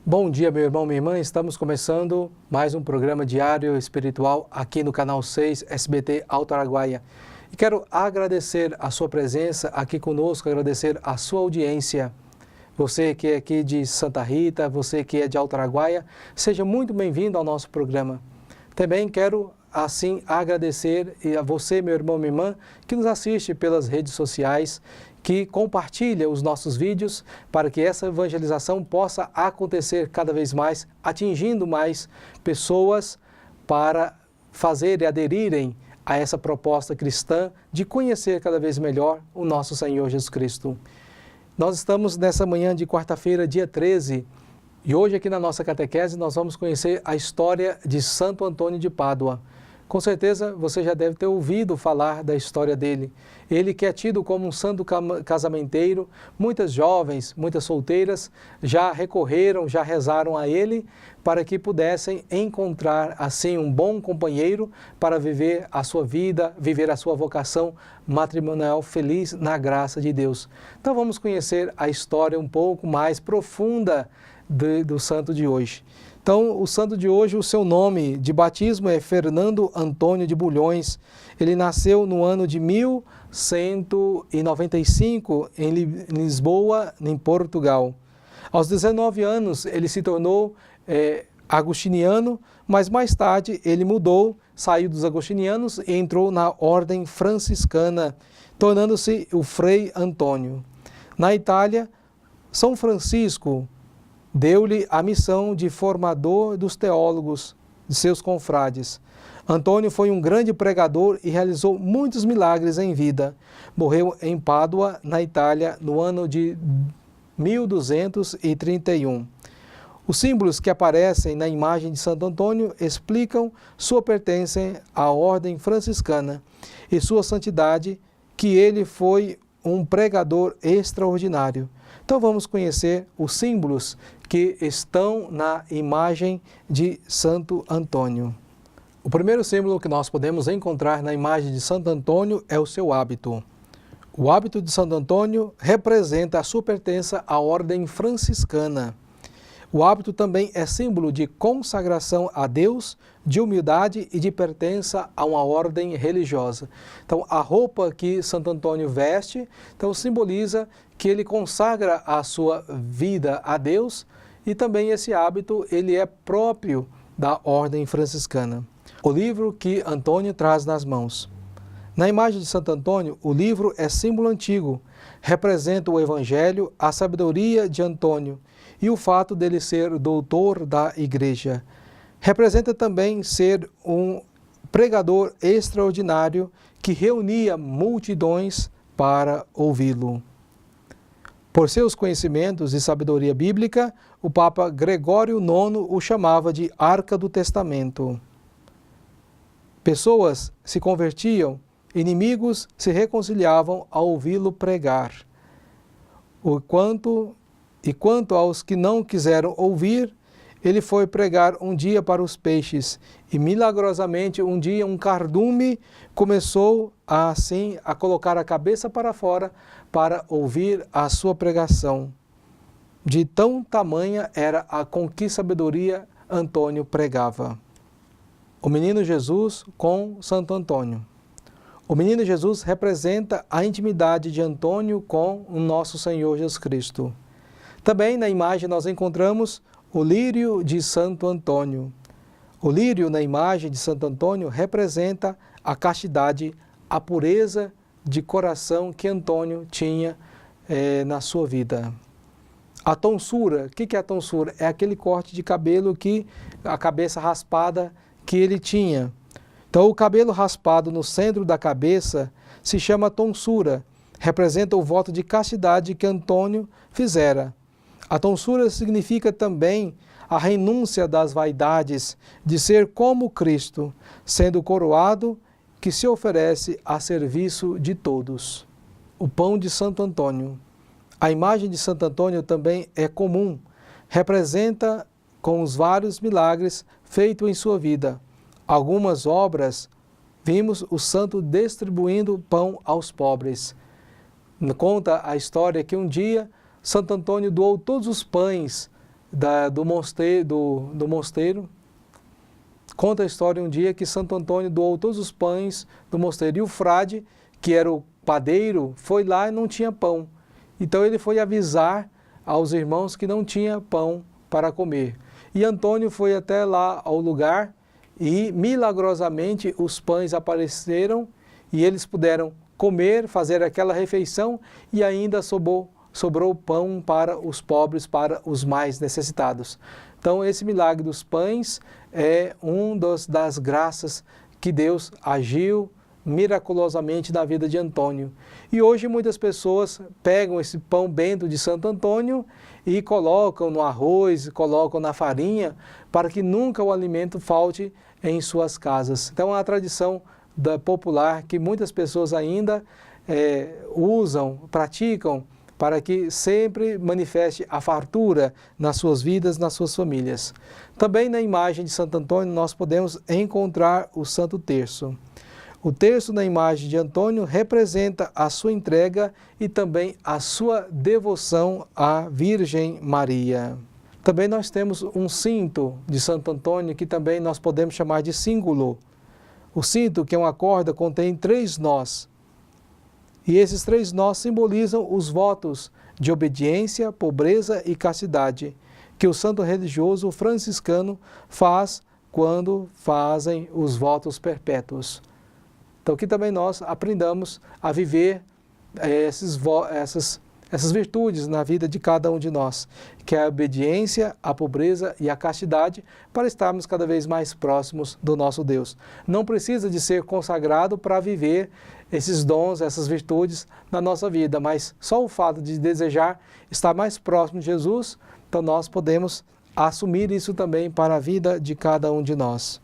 Bom dia, meu irmão, minha irmã. Estamos começando mais um programa diário espiritual aqui no canal 6 SBT Alto Araguaia. E quero agradecer a sua presença aqui conosco, agradecer a sua audiência. Você que é aqui de Santa Rita, você que é de Alto Araguaia, seja muito bem-vindo ao nosso programa. Também quero, assim, agradecer a você, meu irmão, minha irmã, que nos assiste pelas redes sociais, que compartilha os nossos vídeos para que essa evangelização possa acontecer cada vez mais, atingindo mais pessoas para fazer e aderirem a essa proposta cristã de conhecer cada vez melhor o nosso Senhor Jesus Cristo. Nós estamos nessa manhã de quarta-feira, dia 13, e hoje aqui na nossa catequese nós vamos conhecer a história de Santo Antônio de Pádua. Com certeza você já deve ter ouvido falar da história dele. Ele que é tido como um santo casamenteiro, muitas jovens, muitas solteiras já recorreram, já rezaram a ele para que pudessem encontrar assim um bom companheiro para viver a sua vida, viver a sua vocação matrimonial feliz na graça de Deus. Então vamos conhecer a história um pouco mais profunda do santo de hoje. Então, o santo de hoje, o seu nome de batismo é Fernando Antônio de Bulhões. Ele nasceu no ano de 1195 em Lisboa, em Portugal. Aos 19 anos, ele se tornou agostiniano, mas mais tarde ele mudou, saiu dos agostinianos e entrou na ordem franciscana, tornando-se o Frei Antônio. Na Itália, São Francisco deu-lhe a missão de formador dos teólogos, de seus confrades. Antônio foi um grande pregador e realizou muitos milagres em vida. Morreu em Pádua, na Itália, no ano de 1231. Os símbolos que aparecem na imagem de Santo Antônio explicam sua pertença à ordem franciscana e sua santidade, que ele foi um pregador extraordinário. Então vamos conhecer os símbolos que estão na imagem de Santo Antônio. O primeiro símbolo que nós podemos encontrar na imagem de Santo Antônio é o seu hábito. O hábito de Santo Antônio representa a sua pertença à ordem franciscana. O hábito também é símbolo de consagração a Deus, de humildade e de pertença a uma ordem religiosa. Então, a roupa que Santo Antônio veste, então, simboliza que ele consagra a sua vida a Deus e também esse hábito ele é próprio da ordem franciscana. O livro que Antônio traz nas mãos. Na imagem de Santo Antônio, o livro é símbolo antigo, representa o Evangelho, a sabedoria de Antônio e o fato dele ser doutor da Igreja. Representa também ser um pregador extraordinário que reunia multidões para ouvi-lo. Por seus conhecimentos e sabedoria bíblica, o Papa Gregório IX o chamava de Arca do Testamento. Pessoas se convertiam, inimigos se reconciliavam ao ouvi-lo pregar. Quanto aos que não quiseram ouvir, ele foi pregar um dia para os peixes e milagrosamente um dia um cardume começou a colocar a cabeça para fora para ouvir a sua pregação. De tão tamanha era com que sabedoria Antônio pregava. O menino Jesus com Santo Antônio. O menino Jesus representa a intimidade de Antônio com o nosso Senhor Jesus Cristo. Também na imagem nós encontramos o lírio de Santo Antônio. O lírio na imagem de Santo Antônio representa a castidade, a pureza de coração que Antônio tinha na sua vida. A tonsura, o que é a tonsura? É aquele corte de cabelo a cabeça raspada que ele tinha. Então o cabelo raspado no centro da cabeça se chama tonsura, representa o voto de castidade que Antônio fizera. A tonsura significa também a renúncia das vaidades de ser como Cristo, sendo coroado que se oferece a serviço de todos. O pão de Santo Antônio. A imagem de Santo Antônio também é comum, representa com os vários milagres feitos em sua vida. Algumas obras, vimos o santo distribuindo pão aos pobres. Conta a história que um dia Santo Antônio doou todos os pães do mosteiro, conta a história um dia que Santo Antônio doou todos os pães do mosteiro. E o frade, que era o padeiro, foi lá e não tinha pão. Então ele foi avisar aos irmãos que não tinha pão para comer. E Antônio foi até lá ao lugar e milagrosamente os pães apareceram e eles puderam comer, fazer aquela refeição e ainda sobrou pão para os pobres, para os mais necessitados. Então esse milagre dos pães é das graças que Deus agiu miraculosamente na vida de Antônio. E hoje muitas pessoas pegam esse pão bento de Santo Antônio e colocam no arroz, colocam na farinha, para que nunca o alimento falte em suas casas. Então é uma tradição popular que muitas pessoas ainda usam, praticam, para que sempre manifeste a fartura nas suas vidas, nas suas famílias. Também na imagem de Santo Antônio nós podemos encontrar o Santo Terço. O terço na imagem de Antônio representa a sua entrega e também a sua devoção à Virgem Maria. Também nós temos um cinto de Santo Antônio que também nós podemos chamar de cíngulo. O cinto, que é uma corda, contém 3 nós. E esses 3 nós simbolizam os votos de obediência, pobreza e castidade que o santo religioso franciscano faz quando fazem os votos perpétuos. Então que também nós aprendamos a viver essas virtudes na vida de cada um de nós, que é a obediência, a pobreza e a castidade, para estarmos cada vez mais próximos do nosso Deus. Não precisa de ser consagrado para viver esses dons, essas virtudes na nossa vida, mas só o fato de desejar estar mais próximo de Jesus, então nós podemos assumir isso também para a vida de cada um de nós.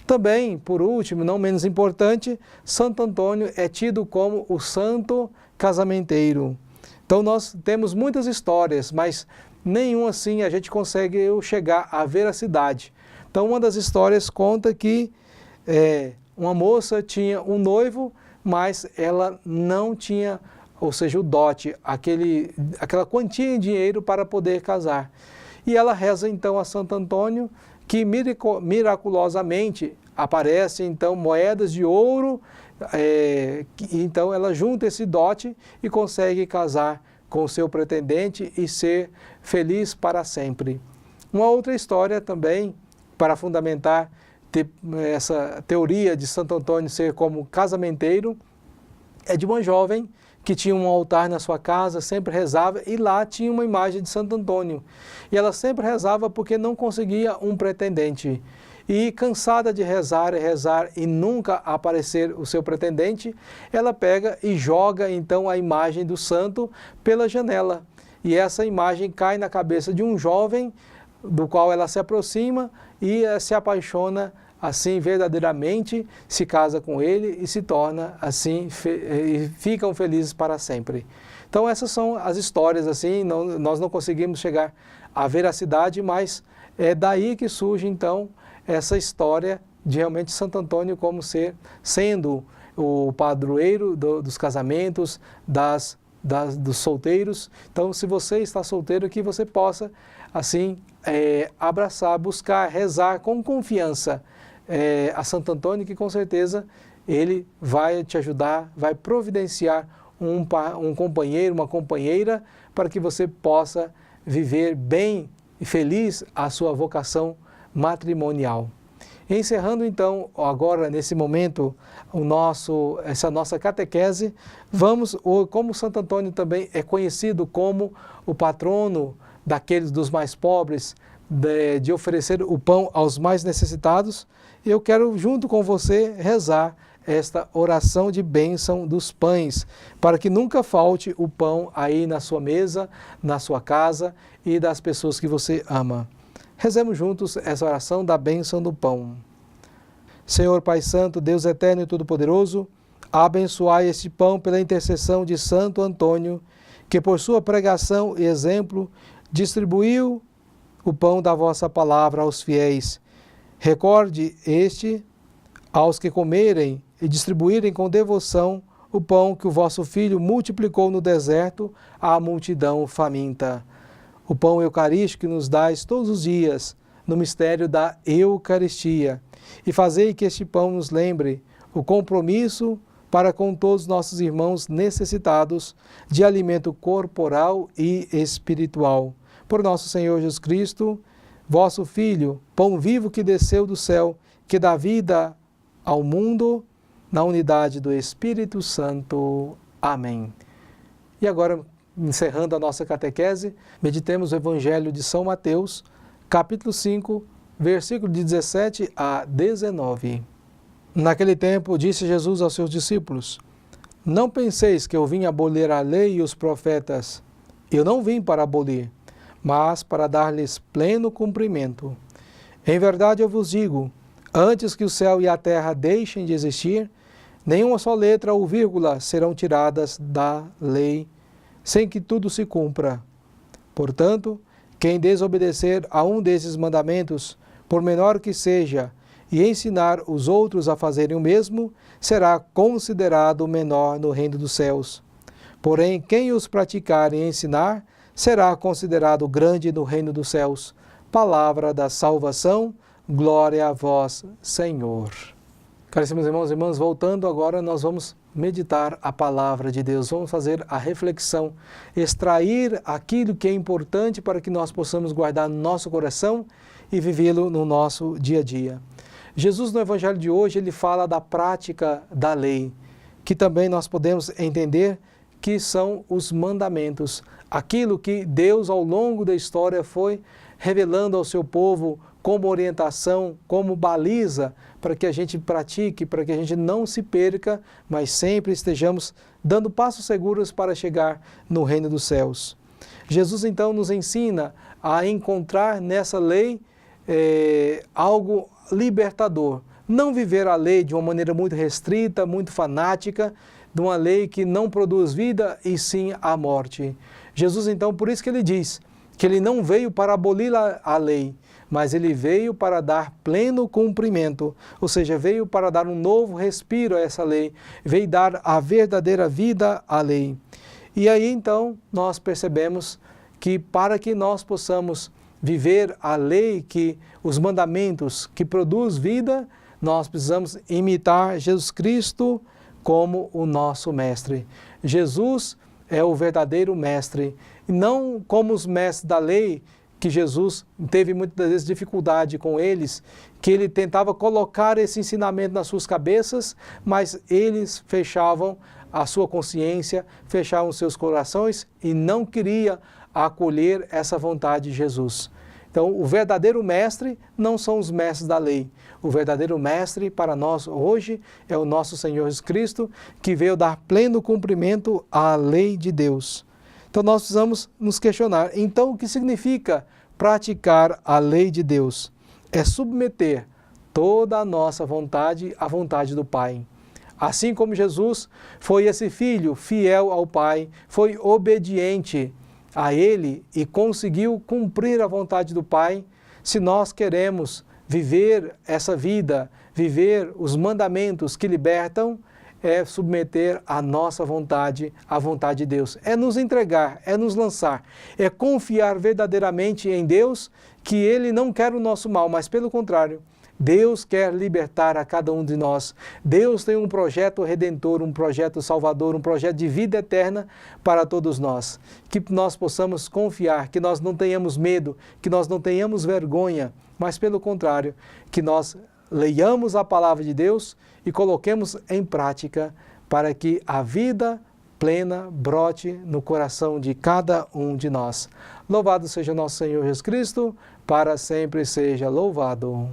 Também, por último, não menos importante, Santo Antônio é tido como o santo casamenteiro. Então nós temos muitas histórias, mas nenhuma assim a gente consegue chegar à veracidade. Então uma das histórias conta que uma moça tinha um noivo, mas ela não tinha, ou seja, o dote, aquela quantia em dinheiro para poder casar. E ela reza então a Santo Antônio, que miraculosamente aparecem então moedas de ouro, então ela junta esse dote e consegue casar com o seu pretendente e ser feliz para sempre. Uma outra história também, para fundamentar essa teoria de Santo Antônio ser como casamenteiro, é de uma jovem que tinha um altar na sua casa, sempre rezava, e lá tinha uma imagem de Santo Antônio. E ela sempre rezava porque não conseguia um pretendente. E cansada de rezar e nunca aparecer o seu pretendente, ela pega e joga então a imagem do santo pela janela. E essa imagem cai na cabeça de um jovem, do qual ela se aproxima e se apaixona assim verdadeiramente, se casa com ele e se torna assim, e ficam felizes para sempre. Então essas são as histórias, assim, nós não conseguimos chegar à veracidade, mas é daí que surge então essa história de realmente Santo Antônio como sendo o padroeiro dos casamentos, dos solteiros. Então se você está solteiro, que você possa assim abraçar, buscar, rezar com confiança a Santo Antônio, que com certeza ele vai te ajudar, vai providenciar um companheiro, uma companheira, para que você possa viver bem e feliz a sua vocação matrimonial. Encerrando então, agora nesse momento, essa nossa catequese, como Santo Antônio também é conhecido como o patrono daqueles dos mais pobres, de oferecer o pão aos mais necessitados, eu quero junto com você rezar esta oração de bênção dos pães, para que nunca falte o pão aí na sua mesa, na sua casa e das pessoas que você ama. Rezemos juntos essa oração da bênção do pão. Senhor Pai Santo, Deus eterno e todo-poderoso, abençoai este pão pela intercessão de Santo Antônio, que por sua pregação e exemplo distribuiu o pão da vossa palavra aos fiéis. Recorde aos que comerem e distribuírem com devoção o pão que o vosso Filho multiplicou no deserto à multidão faminta. o pão eucarístico que nos dais todos os dias no mistério da Eucaristia, e fazei que este pão nos lembre o compromisso para com todos os nossos irmãos necessitados de alimento corporal e espiritual. Por nosso Senhor Jesus Cristo, vosso Filho, pão vivo que desceu do céu, que dá vida ao mundo, na unidade do Espírito Santo. Amém. E agora, encerrando a nossa catequese, meditemos o Evangelho de São Mateus, capítulo 5, versículo de 17 a 19. Naquele tempo, disse Jesus aos seus discípulos: Não penseis que eu vim abolir a lei e os profetas. Eu não vim para abolir, mas para dar-lhes pleno cumprimento. Em verdade eu vos digo, antes que o céu e a terra deixem de existir, nenhuma só letra ou vírgula serão tiradas da lei, sem que tudo se cumpra. Portanto, quem desobedecer a um desses mandamentos, por menor que seja, e ensinar os outros a fazerem o mesmo, será considerado menor no reino dos céus. Porém, quem os praticar e ensinar, será considerado grande no reino dos céus. Palavra da salvação, glória a vós, Senhor. Caríssimos irmãos e irmãs, voltando agora, nós vamos meditar a palavra de Deus, vamos fazer a reflexão, extrair aquilo que é importante para que nós possamos guardar no nosso coração e vivê-lo no nosso dia a dia. Jesus, no Evangelho de hoje, ele fala da prática da lei, que também nós podemos entender que são os mandamentos, aquilo que Deus, ao longo da história, foi revelando ao seu povo como orientação, como baliza, para que a gente pratique, para que a gente não se perca, mas sempre estejamos dando passos seguros para chegar no reino dos céus. Jesus, então, nos ensina a encontrar nessa lei algo libertador. Não viver a lei de uma maneira muito restrita, muito fanática, de uma lei que não produz vida e sim a morte. Jesus, então, por isso que ele diz que ele não veio para abolir a lei, mas ele veio para dar pleno cumprimento, ou seja, veio para dar um novo respiro a essa lei, veio dar a verdadeira vida à lei. E aí, então, nós percebemos que para que nós possamos viver a lei, os mandamentos que produz vida, nós precisamos imitar Jesus Cristo como o nosso mestre. Jesus é o verdadeiro mestre, não como os mestres da lei, que Jesus teve muitas vezes dificuldade com eles, que ele tentava colocar esse ensinamento nas suas cabeças, mas eles fechavam a sua consciência, fechavam os seus corações e não queria acolher essa vontade de Jesus. Então, o verdadeiro mestre não são os mestres da lei. O verdadeiro mestre para nós hoje é o nosso Senhor Jesus Cristo, que veio dar pleno cumprimento à lei de Deus. Então, nós precisamos nos questionar. Então, o que significa praticar a lei de Deus? É submeter toda a nossa vontade à vontade do Pai. Assim como Jesus foi esse filho fiel ao Pai, foi obediente a Ele e conseguiu cumprir a vontade do Pai, se nós queremos viver essa vida, viver os mandamentos que libertam, é submeter a nossa vontade à vontade de Deus. É nos entregar, é nos lançar, é confiar verdadeiramente em Deus, que Ele não quer o nosso mal, mas pelo contrário, Deus quer libertar a cada um de nós. Deus tem um projeto redentor, um projeto salvador, um projeto de vida eterna para todos nós. Que nós possamos confiar, que nós não tenhamos medo, que nós não tenhamos vergonha, mas pelo contrário, que nós leiamos a palavra de Deus e coloquemos em prática para que a vida plena brote no coração de cada um de nós. Louvado seja nosso Senhor Jesus Cristo, para sempre seja louvado.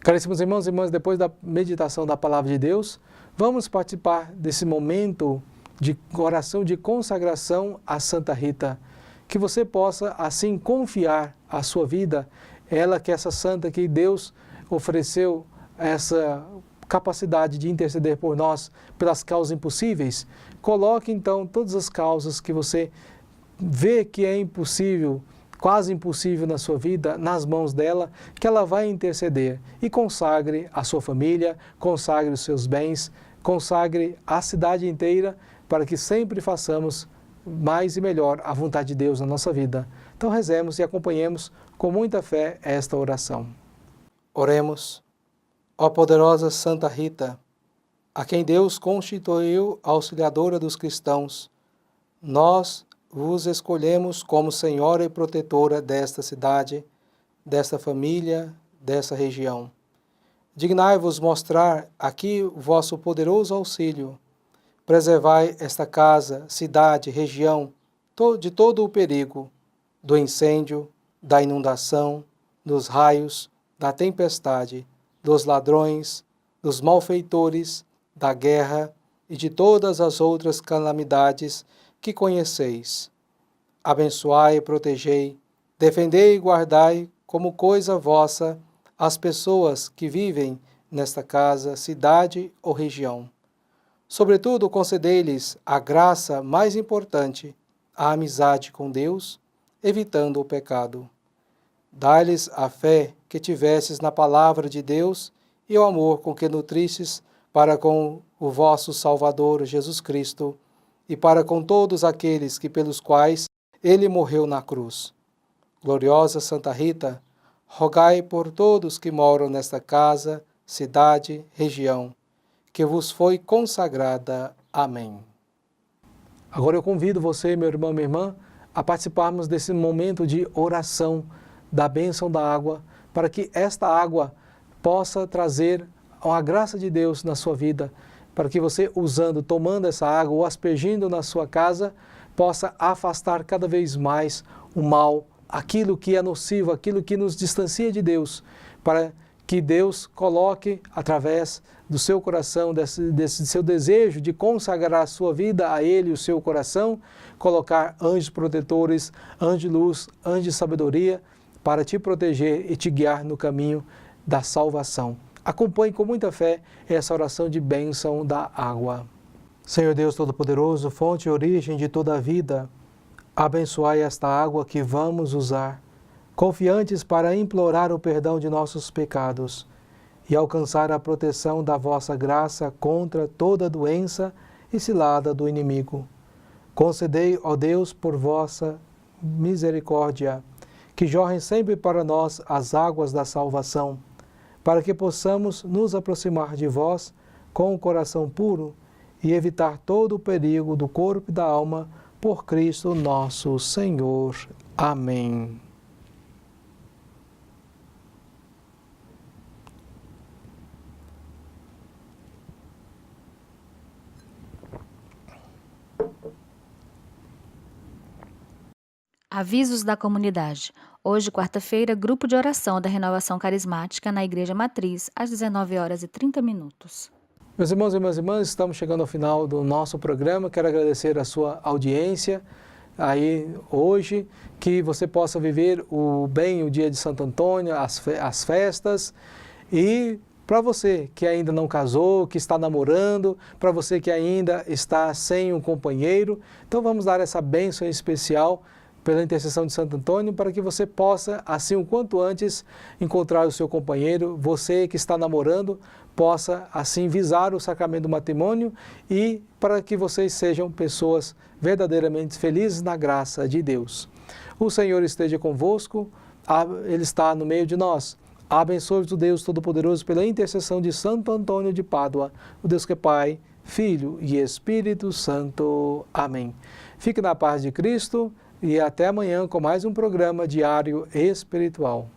Caríssimos irmãos e irmãs, depois da meditação da palavra de Deus, vamos participar desse momento de oração de consagração a Santa Rita. Que você possa assim confiar a sua vida, ela que é essa santa que Deus ofereceu essa capacidade de interceder por nós pelas causas impossíveis. Coloque então todas as causas que você vê que é impossível, quase impossível na sua vida, nas mãos dela, que ela vai interceder. E consagre a sua família, consagre os seus bens, consagre a cidade inteira, para que sempre façamos mais e melhor a vontade de Deus na nossa vida. Então rezemos e acompanhemos com muita fé esta oração. Oremos. Ó poderosa Santa Rita, a quem Deus constituiu auxiliadora dos cristãos, nós vos escolhemos como senhora e protetora desta cidade, desta família, desta região. Dignai-vos mostrar aqui o vosso poderoso auxílio. Preservai esta casa, cidade, região, de todo o perigo, do incêndio, da inundação, dos raios, da tempestade, dos ladrões, dos malfeitores, da guerra e de todas as outras calamidades que conheceis. Abençoai e protegei, defendei e guardai como coisa vossa as pessoas que vivem nesta casa, cidade ou região. Sobretudo, concedei-lhes a graça mais importante, a amizade com Deus, evitando o pecado. Dai-lhes a fé que tivesses na palavra de Deus e o amor com que nutristes para com o vosso Salvador Jesus Cristo e para com todos aqueles pelos quais ele morreu na cruz. Gloriosa Santa Rita, rogai por todos que moram nesta casa, cidade, região, que vos foi consagrada. Amém. Agora eu convido você, meu irmão, minha irmã, a participarmos desse momento de oração da bênção da água, para que esta água possa trazer a graça de Deus na sua vida, para que você, tomando essa água ou aspergindo na sua casa, possa afastar cada vez mais o mal, aquilo que é nocivo, aquilo que nos distancia de Deus, para que Deus coloque, através do seu coração, desse seu desejo de consagrar a sua vida a Ele, o seu coração, colocar anjos protetores, anjos de luz, anjos de sabedoria, para te proteger e te guiar no caminho da salvação. Acompanhe com muita fé essa oração de bênção da água. Senhor Deus Todo-Poderoso, fonte e origem de toda a vida, abençoai esta água que vamos usar, confiantes para implorar o perdão de nossos pecados e alcançar a proteção da vossa graça contra toda doença e cilada do inimigo. Concedei, ó Deus, por vossa misericórdia, que jorrem sempre para nós as águas da salvação, para que possamos nos aproximar de vós com o coração puro e evitar todo o perigo do corpo e da alma, por Cristo nosso Senhor. Amém. Avisos da comunidade. Hoje, quarta-feira, grupo de oração da Renovação Carismática na Igreja Matriz, às 19h30. Meus irmãos e minhas irmãs, estamos chegando ao final do nosso programa. Quero agradecer a sua audiência aí hoje, que você possa viver o dia de Santo Antônio, as festas. E para você que ainda não casou, que está namorando, para você que ainda está sem um companheiro, então vamos dar essa bênção especial pela intercessão de Santo Antônio, para que você possa, assim o quanto antes, encontrar o seu companheiro. Você que está namorando, possa assim visar o sacramento do matrimônio, e para que vocês sejam pessoas verdadeiramente felizes na graça de Deus. O Senhor esteja convosco, Ele está no meio de nós. Abençoe-vos o Deus Todo-Poderoso pela intercessão de Santo Antônio de Pádua, o Deus que é Pai, Filho e Espírito Santo. Amém. Fique na paz de Cristo e até amanhã com mais um programa diário espiritual.